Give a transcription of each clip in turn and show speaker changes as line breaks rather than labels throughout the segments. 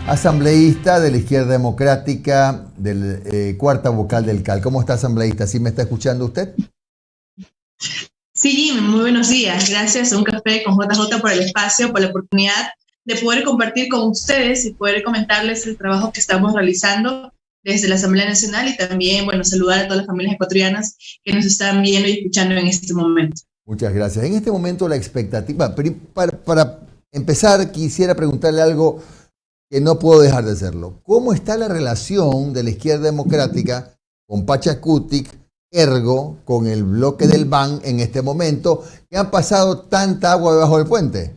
asambleísta de la Izquierda Democrática, del cuarta vocal del CAL. ¿Cómo está, asambleísta? ¿Sí me está escuchando usted?
Sí, Jimmy, muy buenos días. Gracias a Un Café con JJ por el espacio, por la oportunidad de poder compartir con ustedes y poder comentarles el trabajo que estamos realizando desde la Asamblea Nacional y también, bueno, saludar a todas las familias ecuatorianas que nos están viendo y escuchando en este momento.
Muchas gracias. En este momento la expectativa, para empezar quisiera preguntarle algo que no puedo dejar de hacerlo. ¿Cómo está la relación de la Izquierda Democrática con Pachacutic, ergo, con el bloque del BAN en este momento, que han pasado tanta agua debajo del puente?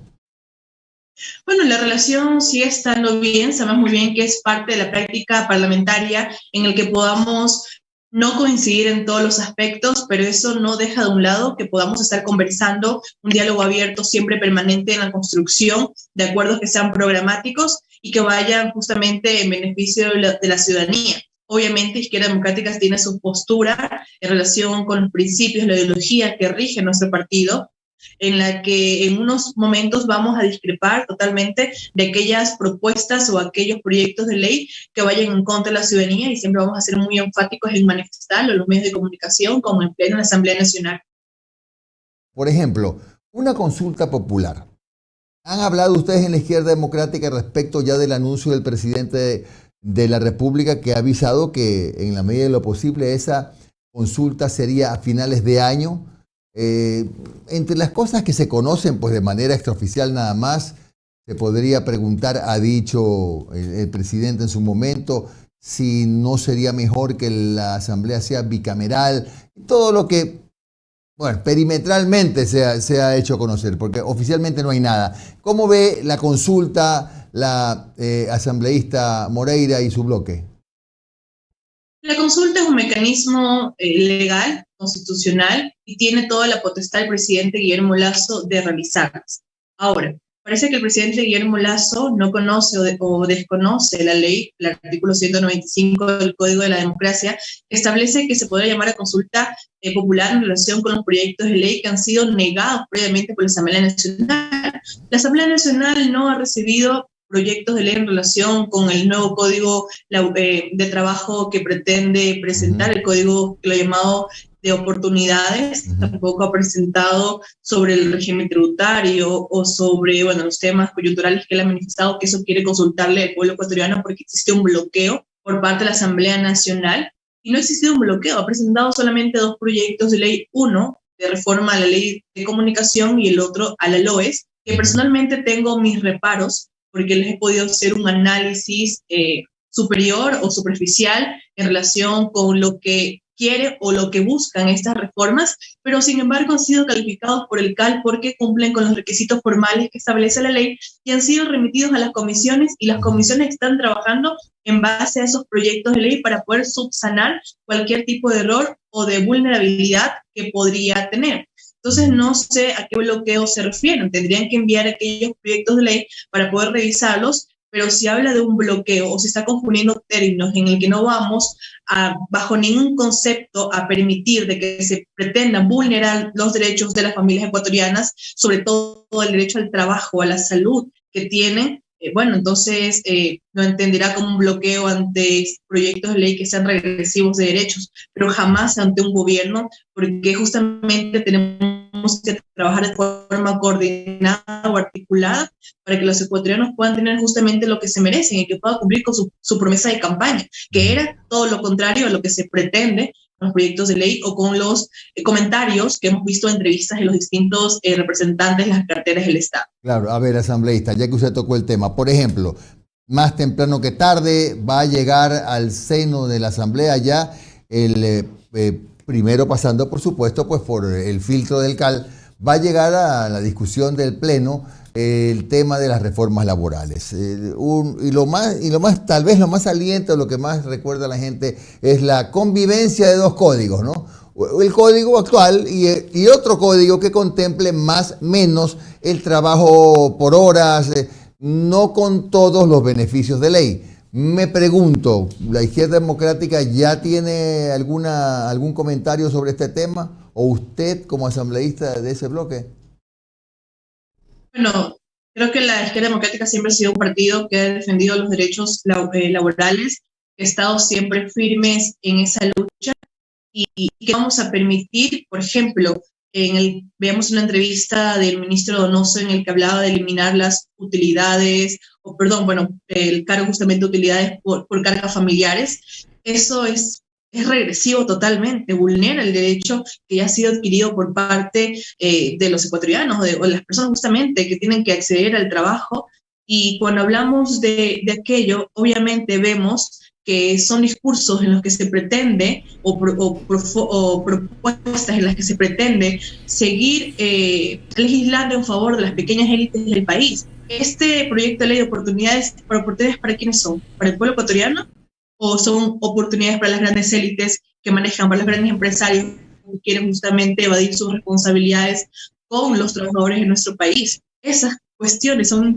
Bueno, la relación sigue estando bien, sabemos muy bien que es parte de la práctica parlamentaria en el que podamos no coincidir en todos los aspectos, pero eso no deja de un lado que podamos estar conversando, un diálogo abierto, siempre permanente en la construcción de acuerdos que sean programáticos y que vayan justamente en beneficio de la ciudadanía. Obviamente, Izquierda Democrática tiene su postura en relación con los principios, la ideología que rige nuestro partido, en la que en unos momentos vamos a discrepar totalmente de aquellas propuestas o aquellos proyectos de ley que vayan en contra de la ciudadanía y siempre vamos a ser muy enfáticos en manifestarlo en los medios de comunicación como en pleno en la Asamblea Nacional.
Por ejemplo, una consulta popular. ¿Han hablado ustedes en la Izquierda Democrática respecto ya del anuncio del presidente de la República que ha avisado que en la medida de lo posible esa consulta sería a finales de año? Entre las cosas que se conocen pues de manera extraoficial nada más, se podría preguntar, ha dicho el presidente en su momento, si no sería mejor que la asamblea sea bicameral, todo lo que, bueno, perimetralmente se ha hecho conocer, porque oficialmente no hay nada. ¿Cómo ve la consulta la asambleísta Moreira y su bloque?
La consulta es un mecanismo legal, constitucional, y tiene toda la potestad el presidente Guillermo Lasso de realizarlas. Ahora, parece que el presidente Guillermo Lasso no conoce o desconoce la ley, el artículo 195 del Código de la Democracia, que establece que se podrá llamar a consulta popular en relación con los proyectos de ley que han sido negados previamente por la Asamblea Nacional. La Asamblea Nacional no ha recibido proyectos de ley en relación con el nuevo código de trabajo que pretende presentar, el código que lo ha llamado de oportunidades, tampoco ha presentado sobre el régimen tributario o sobre, bueno, los temas coyunturales que él ha manifestado que eso quiere consultarle al pueblo ecuatoriano porque existe un bloqueo por parte de la Asamblea Nacional y no ha existido un bloqueo, ha presentado solamente dos proyectos de ley, uno de reforma a la ley de comunicación y el otro a la LOES, que personalmente tengo mis reparos porque les he podido hacer un análisis superior o superficial en relación con lo que quiere o lo que buscan estas reformas, pero sin embargo han sido calificados por el CAL porque cumplen con los requisitos formales que establece la ley y han sido remitidos a las comisiones y las comisiones están trabajando en base a esos proyectos de ley para poder subsanar cualquier tipo de error o de vulnerabilidad que podría tener. Entonces, no sé a qué bloqueo se refieren. Tendrían que enviar aquellos proyectos de ley para poder revisarlos, pero si habla de un bloqueo o se está confundiendo términos en el que no vamos bajo ningún concepto a permitir de que se pretendan vulnerar los derechos de las familias ecuatorianas, sobre todo el derecho al trabajo, a la salud que tienen, bueno, entonces lo entenderá como un bloqueo ante proyectos de ley que sean regresivos de derechos, pero jamás ante un gobierno, porque justamente tenemos que trabajar de forma coordinada o articulada para que los ecuatorianos puedan tener justamente lo que se merecen y que puedan cumplir con su promesa de campaña, que era todo lo contrario a lo que se pretende con los proyectos de ley o con los comentarios que hemos visto en entrevistas de los distintos representantes de las carteras del Estado.
Claro, a ver, asambleísta, ya que usted tocó el tema, por ejemplo, más temprano que tarde va a llegar al seno de la asamblea ya el primero pasando, por supuesto, pues por el filtro del CAL, va a llegar a la discusión del Pleno el tema de las reformas laborales. Tal vez lo más saliente o lo que más recuerda a la gente es la convivencia de dos códigos, ¿no? El código actual y otro código que contemple más o menos el trabajo por horas, no con todos los beneficios de ley. Me pregunto, ¿la Izquierda Democrática ya tiene algún comentario sobre este tema? ¿O usted como asambleísta de ese bloque?
Bueno, Creo que la izquierda democrática siempre ha sido un partido que ha defendido los derechos laborales, que ha estado siempre firmes en esa lucha y que vamos a permitir, por ejemplo, veamos una entrevista del ministro Donoso en el que hablaba de eliminar las utilidades, o perdón, bueno, el cargo justamente de utilidades por cargas familiares. Eso es regresivo totalmente, vulnera el derecho que ya ha sido adquirido por parte de los ecuatorianos o de las personas justamente que tienen que acceder al trabajo. Y cuando hablamos de aquello, obviamente vemos que son discursos en los que se pretende o propuestas en las que se pretende seguir legislando en favor de las pequeñas élites del país. Este proyecto de ley de oportunidades, ¿para quiénes son? ¿Para el pueblo ecuatoriano? ¿O son oportunidades para las grandes élites que manejan, para los grandes empresarios que quieren justamente evadir sus responsabilidades con los trabajadores de nuestro país? Esas cuestiones son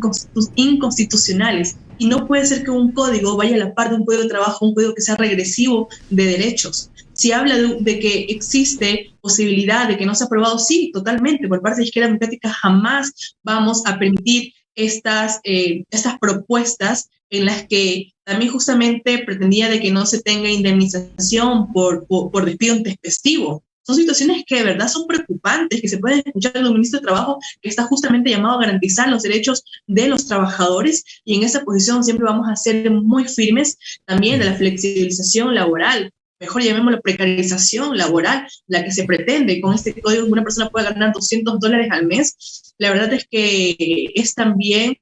inconstitucionales y no puede ser que un código vaya a la par de un código de trabajo, un código que sea regresivo de derechos. Si habla de que existe posibilidad de que no sea aprobado, sí, totalmente. Por parte de la izquierda democrática jamás vamos a permitir estas propuestas en las que también justamente pretendía de que no se tenga indemnización por despido intempestivo. Son situaciones que de verdad son preocupantes, que se pueden escuchar de un ministro de Trabajo que está justamente llamado a garantizar los derechos de los trabajadores, y en esa posición siempre vamos a ser muy firmes también de la flexibilización laboral, mejor llamémoslo precarización laboral, la que se pretende. Con este código una persona puede ganar $200 al mes. La verdad es que es también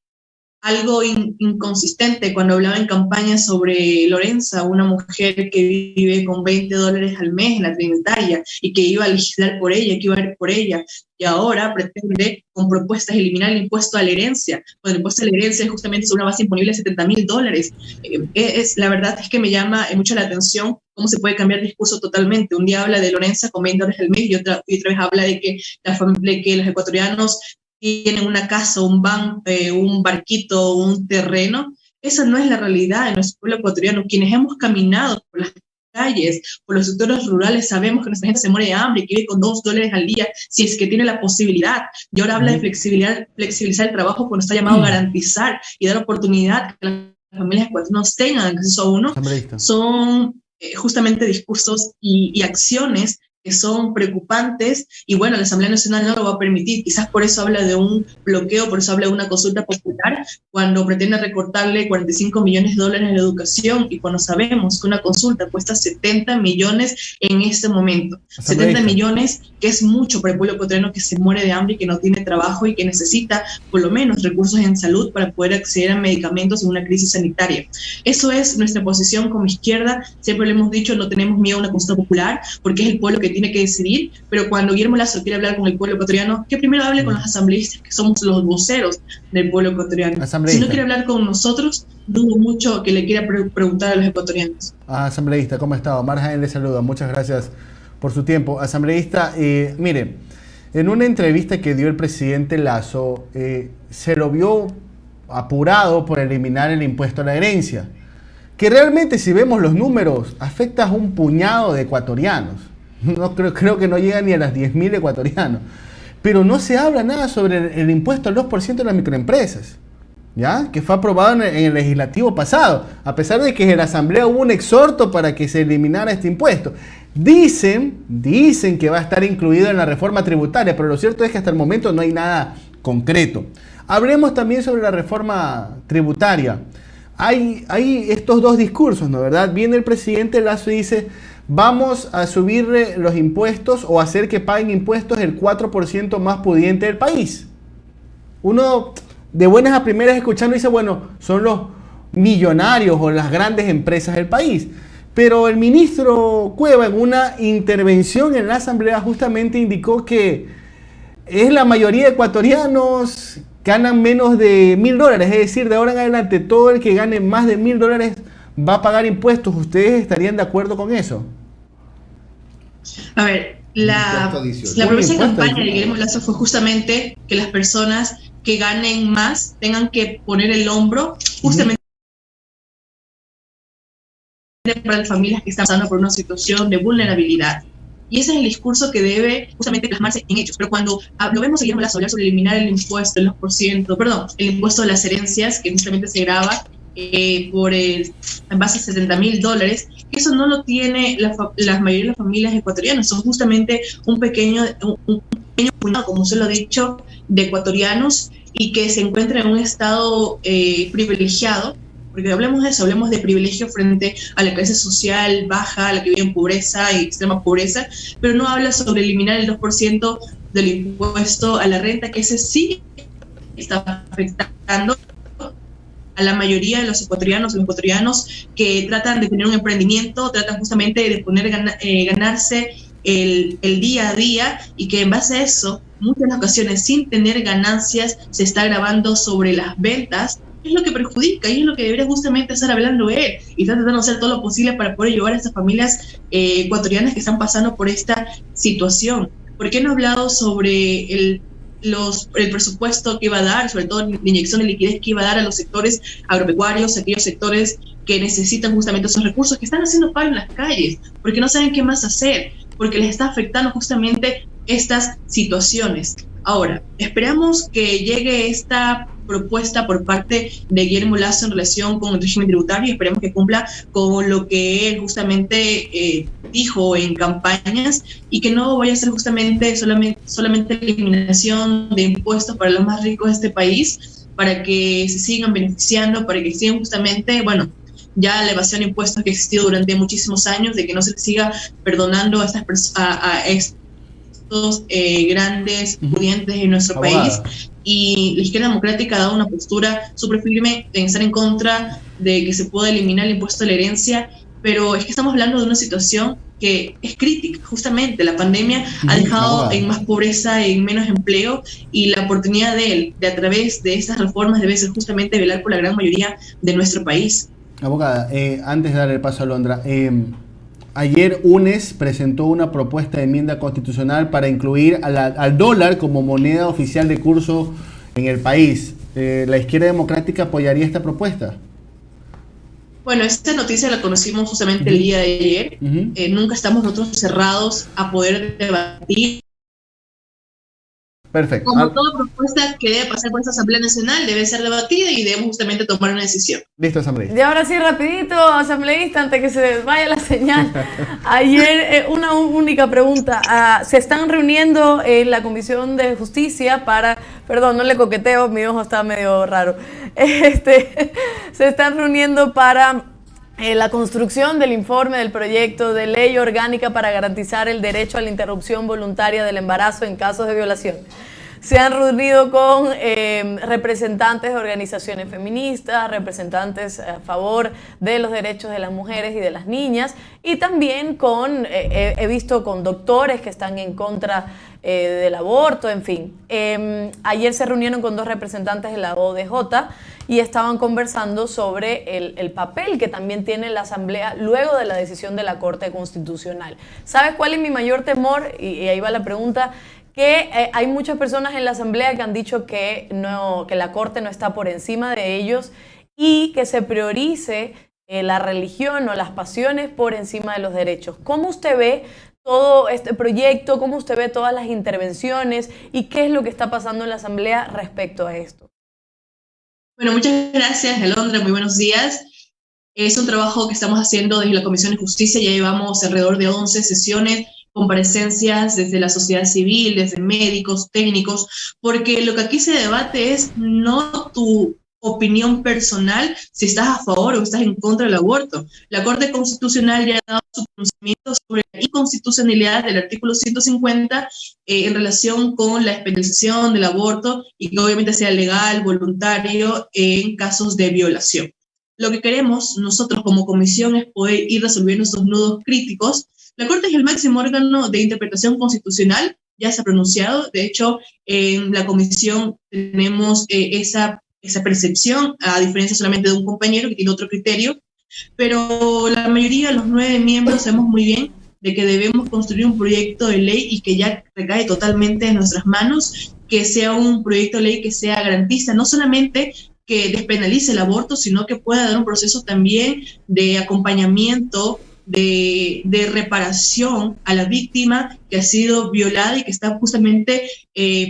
algo inconsistente cuando hablaba en campaña sobre Lorenza, una mujer que vive con $20 al mes en la Trinitaria y que iba a legislar por ella, que iba a ir por ella, y ahora pretende con propuestas eliminar el impuesto a la herencia. Bueno, el impuesto a la herencia es justamente sobre una base imponible de $70.000. La verdad es que me llama mucho la atención cómo se puede cambiar el discurso totalmente. Un día habla de Lorenza con $20 al mes y otra vez habla de que los ecuatorianos tienen una casa, un barquito, un terreno. Esa no es la realidad de nuestro pueblo ecuatoriano. Quienes hemos caminado por las calles, por los sectores rurales, sabemos que nuestra gente se muere de hambre y que vive con $2 al día, si es que tiene la posibilidad. Y ahora habla de flexibilizar el trabajo cuando está llamado a garantizar y dar oportunidad que las familias ecuatorianas tengan acceso a uno. Son justamente discursos y acciones que son preocupantes, y bueno, la Asamblea Nacional no lo va a permitir. Quizás por eso habla de un bloqueo, por eso habla de una consulta popular, cuando pretende recortarle $45 millones a la educación, y cuando sabemos que una consulta cuesta 70 millones en este momento. 70 millones, que es mucho para el pueblo ecuatoriano que se muere de hambre y que no tiene trabajo y que necesita por lo menos recursos en salud para poder acceder a medicamentos en una crisis sanitaria. Eso es nuestra posición como izquierda. Siempre le hemos dicho, no tenemos miedo a una consulta popular, porque es el pueblo que tiene que decidir, pero cuando Guillermo Lasso quiere hablar con el pueblo ecuatoriano, que primero hable con los asambleístas, que somos los voceros del pueblo ecuatoriano. Si no quiere hablar con nosotros, dudo mucho que le quiera preguntar a los ecuatorianos.
Asambleísta, ¿cómo está? Omar Jaén le saluda, muchas gracias por su tiempo. Asambleísta, mire, en una entrevista que dio el presidente Lasso, se lo vio apurado por eliminar el impuesto a la herencia, que realmente, si vemos los números, afecta a un puñado de ecuatorianos. No creo que no llega ni a las 10.000 ecuatorianos. Pero no se habla nada sobre el impuesto al 2% de las microempresas, ¿ya? Que fue aprobado en el legislativo pasado, a pesar de que en la Asamblea hubo un exhorto para que se eliminara este impuesto. Dicen que va a estar incluido en la reforma tributaria, pero lo cierto es que hasta el momento no hay nada concreto. Hablemos también sobre la reforma tributaria. Hay estos dos discursos, ¿no? ¿Verdad? Viene el presidente Lasso y dice: vamos a subirle los impuestos o hacer que paguen impuestos el 4% más pudiente del país. Uno de buenas a primeras escuchando dice, bueno, son los millonarios o las grandes empresas del país. Pero el ministro Cueva, en una intervención en la Asamblea, justamente indicó que es la mayoría de ecuatorianos ganan menos de $1.000, es decir, de ahora en adelante todo el que gane más de $1.000 va a pagar impuestos. ¿Ustedes estarían de acuerdo con eso?
A ver, la promesa de campaña de Guillermo Lasso fue justamente que las personas que ganen más tengan que poner el hombro justamente para las familias que están pasando por una situación de vulnerabilidad. Y ese es el discurso que debe justamente plasmarse en hechos. Pero cuando lo vemos a Guillermo Lasso hablar sobre eliminar el impuesto del 2%, perdón, el impuesto de las herencias, que justamente se grava en base a $70,000, que eso no lo tiene la mayoría de las familias ecuatorianas, son justamente un pequeño puñado, como se lo he dicho, de ecuatorianos y que se encuentran en un estado privilegiado, porque hablemos de eso, hablemos de privilegio frente a la clase social baja, a la que vive en pobreza y extrema pobreza, pero no habla sobre eliminar el 2% del impuesto a la renta, que ese sí está afectando a la mayoría de los ecuatorianos que tratan de tener un emprendimiento, tratan justamente de ganarse el día a día, y que en base a eso, muchas ocasiones sin tener ganancias, se está grabando sobre las ventas. Es lo que perjudica y es lo que debería justamente estar hablando él, y está tratando de hacer todo lo posible para poder ayudar a estas familias ecuatorianas que están pasando por esta situación. ¿Por qué no ha hablado sobre el presupuesto que iba a dar, sobre todo la inyección de liquidez que iba a dar a los sectores agropecuarios, aquellos sectores que necesitan justamente esos recursos, que están haciendo paro en las calles, porque no saben qué más hacer, porque les está afectando justamente estas situaciones? Ahora, esperamos que llegue esta propuesta por parte de Guillermo Lasso en relación con el régimen tributario, y esperemos que cumpla con lo que él justamente dijo en campañas, y que no vaya a ser justamente solamente eliminación de impuestos para los más ricos de este país, para que se sigan beneficiando, para que sigan justamente, bueno, ya la evasión de impuestos que ha existido durante muchísimos años, de que no se les siga perdonando a estos grandes pudientes en nuestro país. Y la izquierda democrática ha dado una postura súper firme en estar en contra de que se pueda eliminar el impuesto a la herencia, pero es que estamos hablando de una situación que es crítica. Justamente la pandemia ha dejado en más pobreza, en menos empleo, y la oportunidad de él, a través de estas reformas, debe ser justamente velar por la gran mayoría de nuestro país.
Abogada, antes de dar el paso a Londra, ayer UNES presentó una propuesta de enmienda constitucional para incluir al dólar como moneda oficial de curso en el país. ¿La izquierda democrática apoyaría esta propuesta?
Bueno, esta noticia la conocimos justamente el día de ayer. Nunca estamos nosotros cerrados a poder debatir.
Perfecto.
Como toda propuesta que debe pasar por esta Asamblea Nacional, debe ser debatida y debemos justamente tomar una decisión.
Listo, asambleísta.
Y ahora sí, rapidito, asambleísta, antes que se vaya la señal. Ayer, una única pregunta. Se están reuniendo en la Comisión de Justicia para... Perdón, no le coqueteo, mi ojo está medio raro. Se están reuniendo para... la construcción del informe del proyecto de ley orgánica para garantizar el derecho a la interrupción voluntaria del embarazo en casos de violación. Se han reunido con representantes de organizaciones feministas, representantes a favor de los derechos de las mujeres y de las niñas, y también he visto con doctores que están en contra del aborto, en fin. Ayer se reunieron con 2 representantes de la ODJ y estaban conversando sobre el papel que también tiene la Asamblea luego de la decisión de la Corte Constitucional. ¿Sabes cuál es mi mayor temor? Y ahí va la pregunta, que hay muchas personas en la Asamblea que han dicho que la Corte no está por encima de ellos y que se priorice la religión o las pasiones por encima de los derechos. ¿Cómo usted ve todo este proyecto? ¿Cómo usted ve todas las intervenciones? ¿Y qué es lo que está pasando en la Asamblea respecto a esto?
Bueno, muchas gracias, Alondra. Muy buenos días. Es un trabajo que estamos haciendo desde la Comisión de Justicia. Ya llevamos alrededor de 11 sesiones, comparecencias desde la sociedad civil, desde médicos, técnicos, porque lo que aquí se debate es no tu opinión personal, si estás a favor o estás en contra del aborto. La Corte Constitucional ya ha dado su conocimiento sobre la inconstitucionalidad del artículo 150 en relación con la despenalización del aborto, y que obviamente sea legal, voluntario en casos de violación. Lo que queremos nosotros como comisión es poder ir resolviendo esos nudos críticos. La Corte es el máximo órgano de interpretación constitucional, ya se ha pronunciado. De hecho, en la comisión tenemos esa percepción, a diferencia solamente de un compañero que tiene otro criterio, pero la mayoría de los 9 miembros sabemos muy bien de que debemos construir un proyecto de ley y que ya recae totalmente en nuestras manos, que sea un proyecto de ley que sea garantista, no solamente que despenalice el aborto, sino que pueda dar un proceso también de acompañamiento de reparación a la víctima que ha sido violada y que está justamente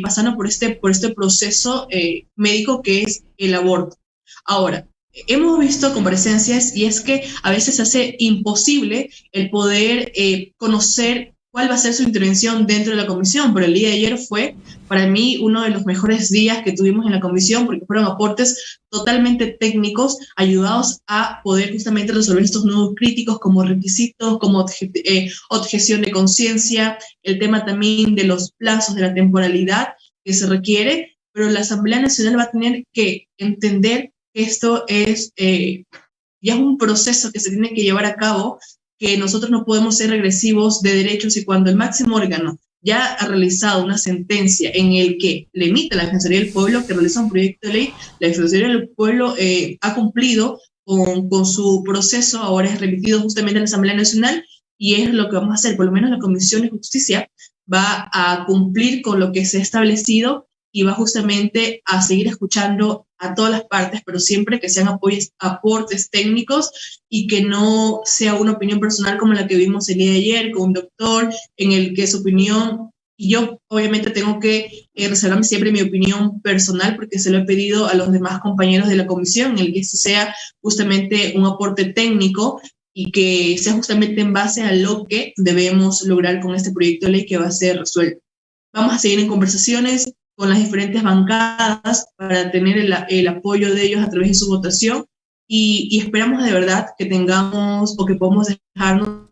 pasando por este proceso médico que es el aborto. Ahora, hemos visto comparecencias y es que a veces se hace imposible el poder conocer cuál va a ser su intervención dentro de la comisión, pero el día de ayer fue para mí uno de los mejores días que tuvimos en la comisión porque fueron aportes totalmente técnicos ayudados a poder justamente resolver estos nudos críticos como requisitos, como objeción de conciencia, el tema también de los plazos, de la temporalidad que se requiere, pero la Asamblea Nacional va a tener que entender que esto es ya es un proceso que se tiene que llevar a cabo, que nosotros no podemos ser regresivos de derechos y cuando el máximo órgano ya ha realizado una sentencia en el que le emite la Defensoría del Pueblo, que realiza un proyecto de ley, la Defensoría del Pueblo ha cumplido con su proceso, ahora es remitido justamente a la Asamblea Nacional y es lo que vamos a hacer, por lo menos la Comisión de Justicia va a cumplir con lo que se ha establecido y va justamente a seguir escuchando a todas las partes, pero siempre que sean aportes técnicos y que no sea una opinión personal como la que vimos el día de ayer con un doctor, en el que su opinión, y yo obviamente tengo que reservarme siempre mi opinión personal porque se lo he pedido a los demás compañeros de la comisión, en el que sea justamente un aporte técnico y que sea justamente en base a lo que debemos lograr con este proyecto de ley que va a ser resuelto. Vamos a seguir en conversaciones con las diferentes bancadas para tener el apoyo de ellos a través de su votación y esperamos de verdad que tengamos o que podamos dejarnos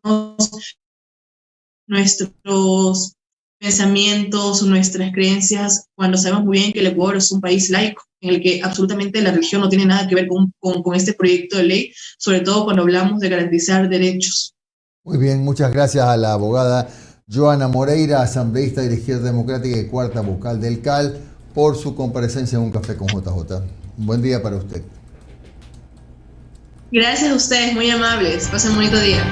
nuestros pensamientos o nuestras creencias cuando sabemos muy bien que el Ecuador es un país laico en el que absolutamente la religión no tiene nada que ver con este proyecto de ley, sobre todo cuando hablamos de garantizar derechos.
Muy bien, muchas gracias a la abogada Joana Moreira, asambleísta de la Izquierda Democrática y cuarta vocal del CAL, por su comparecencia en Un Café con JJ. Un buen día para usted.
Gracias a ustedes, muy amables. Pasen un bonito día.